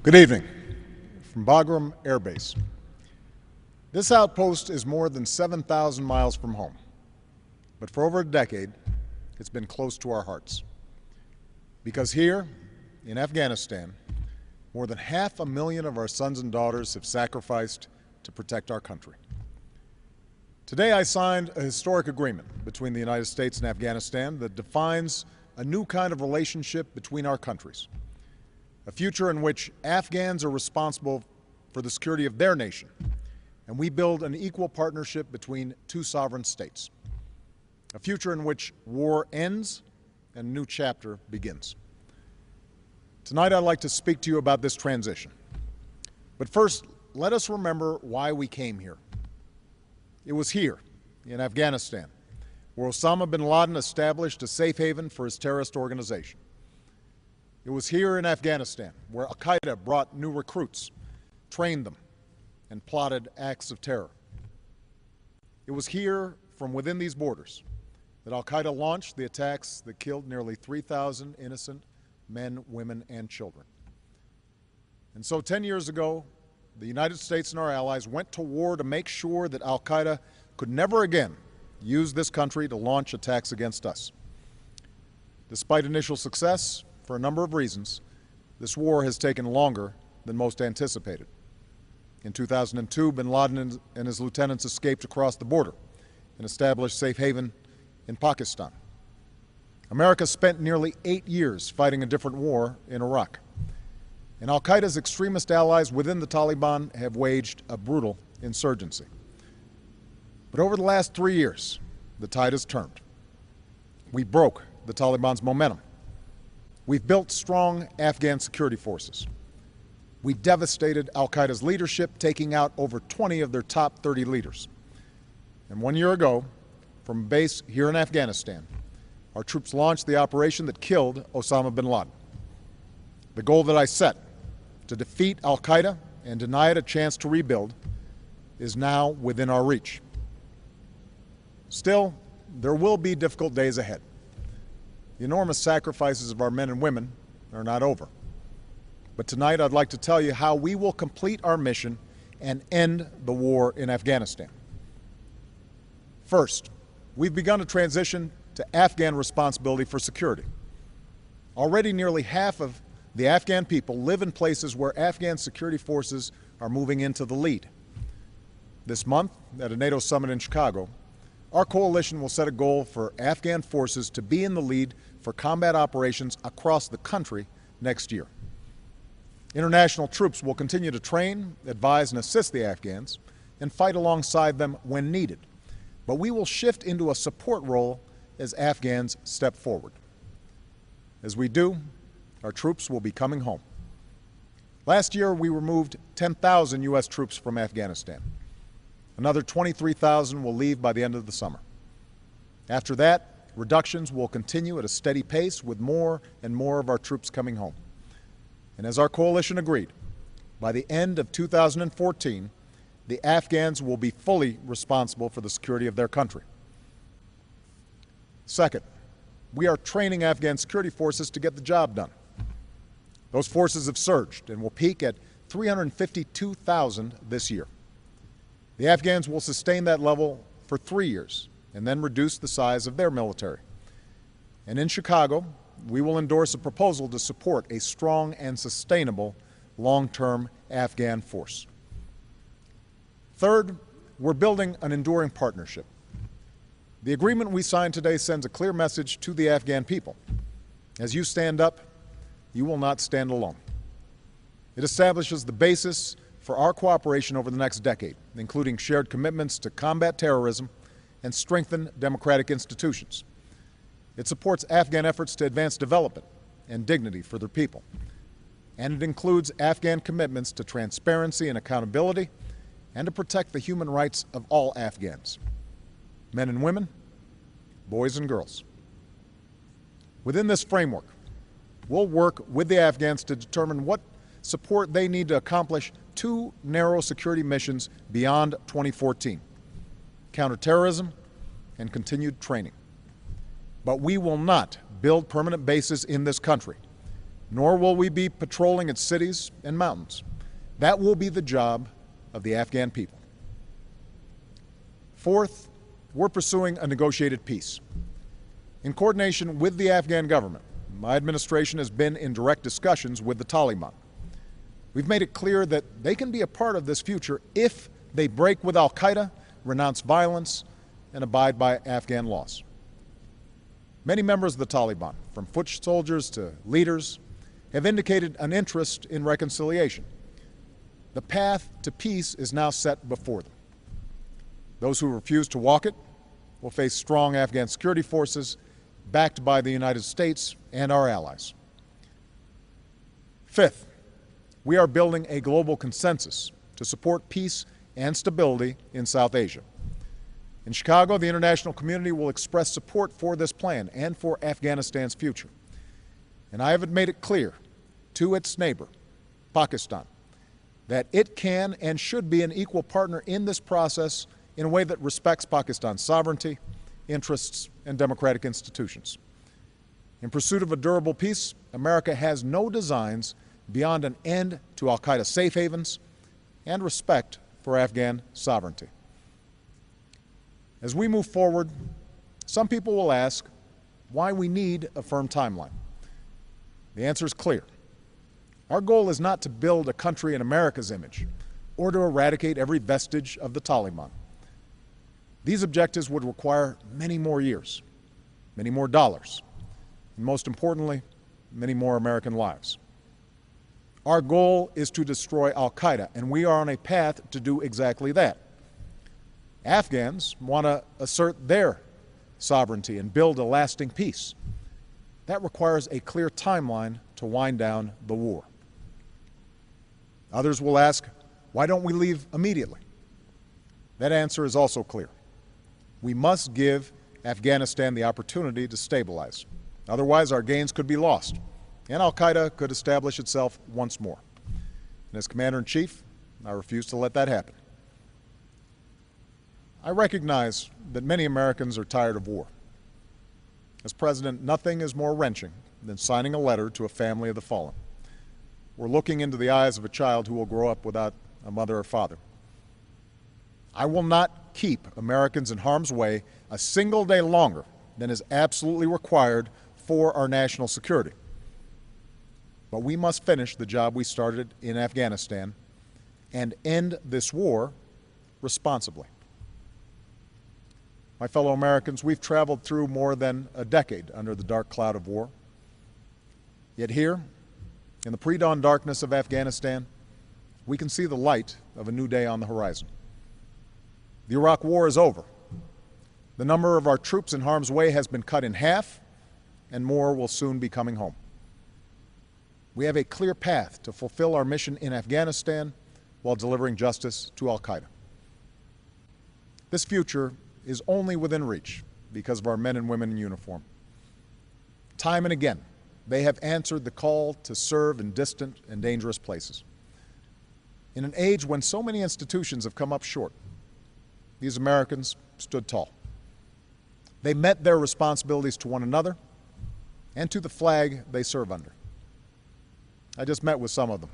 Good evening from Bagram Air Base. This outpost is more than 7,000 miles from home, but for over a decade, it's been close to our hearts. Because here, in Afghanistan, more than 500,000 of our sons and daughters have sacrificed to protect our country. Today, I signed a historic agreement between the United States and Afghanistan that defines a new kind of relationship between our countries. A future in which Afghans are responsible for the security of their nation, and we build an equal partnership between two sovereign states. A future in which war ends and a new chapter begins. Tonight, I'd like to speak to you about this transition. But first, let us remember why we came here. It was here, in Afghanistan, where Osama bin Laden established a safe haven for his terrorist organization. It was here in Afghanistan where al-Qaeda brought new recruits, trained them, and plotted acts of terror. It was here, from within these borders, that al-Qaeda launched the attacks that killed nearly 3,000 innocent men, women, and children. And so 10 years ago, the United States and our allies went to war to make sure that al-Qaeda could never again use this country to launch attacks against us. Despite initial success, for a number of reasons, this war has taken longer than most anticipated. In 2002, bin Laden and his lieutenants escaped across the border and established safe haven in Pakistan. America spent nearly 8 years fighting a different war in Iraq. And al-Qaeda's extremist allies within the Taliban have waged a brutal insurgency. But over the last 3 years, the tide has turned. We broke the Taliban's momentum. We've built strong Afghan security forces. We devastated al-Qaeda's leadership, taking out over 20 of their top 30 leaders. And 1 year ago, from a base here in Afghanistan, our troops launched the operation that killed Osama bin Laden. The goal that I set, to defeat al-Qaeda and deny it a chance to rebuild, is now within our reach. Still, there will be difficult days ahead. The enormous sacrifices of our men and women are not over. But tonight I'd like to tell you how we will complete our mission and end the war in Afghanistan. First, we've begun a transition to Afghan responsibility for security. Already nearly half of the Afghan people live in places where Afghan security forces are moving into the lead. This month, at a NATO summit in Chicago, our coalition will set a goal for Afghan forces to be in the lead for combat operations across the country next year. International troops will continue to train, advise, and assist the Afghans and fight alongside them when needed. But we will shift into a support role as Afghans step forward. As we do, our troops will be coming home. Last year, we removed 10,000 U.S. troops from Afghanistan. Another 23,000 will leave by the end of the summer. After that, reductions will continue at a steady pace with more and more of our troops coming home. And as our coalition agreed, by the end of 2014, the Afghans will be fully responsible for the security of their country. Second, we are training Afghan security forces to get the job done. Those forces have surged and will peak at 352,000 this year. The Afghans will sustain that level for 3 years and then reduce the size of their military. And in Chicago, we will endorse a proposal to support a strong and sustainable long-term Afghan force. Third, we're building an enduring partnership. The agreement we signed today sends a clear message to the Afghan people. As you stand up, you will not stand alone. It establishes the basis for our cooperation over the next decade, including shared commitments to combat terrorism and strengthen democratic institutions. It supports Afghan efforts to advance development and dignity for their people. And it includes Afghan commitments to transparency and accountability and to protect the human rights of all Afghans, men and women, boys and girls. Within this framework, we'll work with the Afghans to determine what support they need to accomplish 2 narrow security missions beyond 2014: counterterrorism and continued training. But we will not build permanent bases in this country. nor will we be patrolling its cities and mountains. That will be the job of the Afghan people. Fourth, we're pursuing a negotiated peace. In coordination with the Afghan government, my administration has been in direct discussions with the Taliban. We've made it clear that they can be a part of this future if they break with al-Qaeda, renounce violence, and abide by Afghan laws. Many members of the Taliban, from foot soldiers to leaders, have indicated an interest in reconciliation. The path to peace is now set before them. Those who refuse to walk it will face strong Afghan security forces backed by the United States and our allies. Fifth, we are building a global consensus to support peace and stability in South Asia. In Chicago, the international community will express support for this plan and for Afghanistan's future. And I have made it clear to its neighbor, Pakistan, that it can and should be an equal partner in this process in a way that respects Pakistan's sovereignty, interests, and democratic institutions. In pursuit of a durable peace, America has no designs beyond an end to al-Qaeda safe havens and respect for Afghan sovereignty. As we move forward, some people will ask why we need a firm timeline. The answer is clear. Our goal is not to build a country in America's image or to eradicate every vestige of the Taliban. These objectives would require many more years, many more dollars, and most importantly, many more American lives. Our goal is to destroy al-Qaeda, and we are on a path to do exactly that. Afghans want to assert their sovereignty and build a lasting peace. That requires a clear timeline to wind down the war. Others will ask, why don't we leave immediately? That answer is also clear. We must give Afghanistan the opportunity to stabilize. Otherwise, our gains could be lost, and al-Qaeda could establish itself once more. And as Commander-in-Chief, I refuse to let that happen. I recognize that many Americans are tired of war. As President, nothing is more wrenching than signing a letter to a family of the fallen. We're looking into the eyes of a child who will grow up without a mother or father. I will not keep Americans in harm's way a single day longer than is absolutely required for our national security. But we must finish the job we started in Afghanistan and end this war responsibly. My fellow Americans, we've traveled through more than a decade under the dark cloud of war. Yet here, in the pre-dawn darkness of Afghanistan, we can see the light of a new day on the horizon. The Iraq War is over. The number of our troops in harm's way has been cut in half, and more will soon be coming home. We have a clear path to fulfill our mission in Afghanistan while delivering justice to al-Qaeda. This future is only within reach because of our men and women in uniform. Time and again, they have answered the call to serve in distant and dangerous places. In an age when so many institutions have come up short, these Americans stood tall. They met their responsibilities to one another and to the flag they serve under. I just met with some of them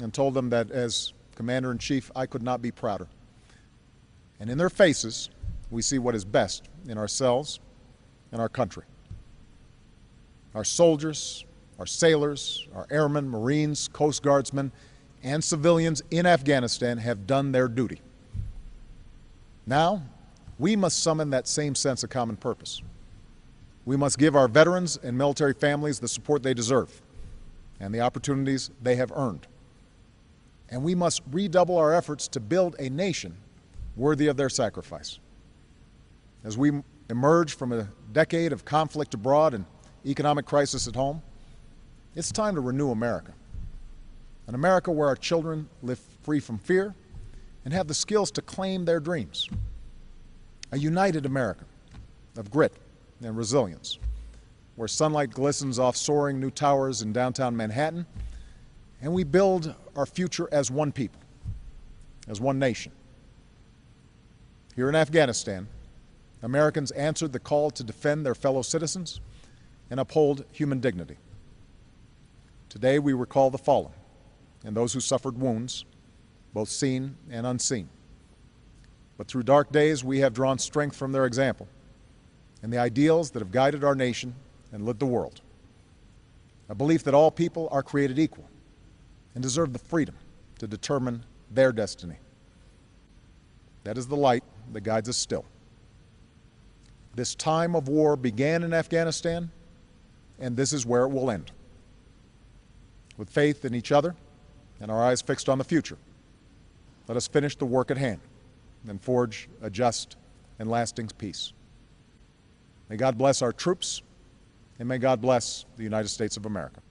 and told them that as Commander-in-Chief, I could not be prouder. And in their faces, we see what is best in ourselves and our country. Our soldiers, our sailors, our airmen, Marines, Coast Guardsmen, and civilians in Afghanistan have done their duty. Now, we must summon that same sense of common purpose. We must give our veterans and military families the support they deserve and the opportunities they have earned. And we must redouble our efforts to build a nation worthy of their sacrifice. As we emerge from a decade of conflict abroad and economic crisis at home, it's time to renew America. An America where our children live free from fear and have the skills to claim their dreams. A united America of grit and resilience, where sunlight glistens off soaring new towers in downtown Manhattan, and we build our future as one people, as one nation. Here in Afghanistan, Americans answered the call to defend their fellow citizens and uphold human dignity. Today we recall the fallen and those who suffered wounds, both seen and unseen. But through dark days we have drawn strength from their example and the ideals that have guided our nation and led the world. A belief that all people are created equal and deserve the freedom to determine their destiny. That is the light that guides us still. This time of war began in Afghanistan, and this is where it will end. With faith in each other and our eyes fixed on the future, let us finish the work at hand and forge a just and lasting peace. May God bless our troops, and may God bless the United States of America.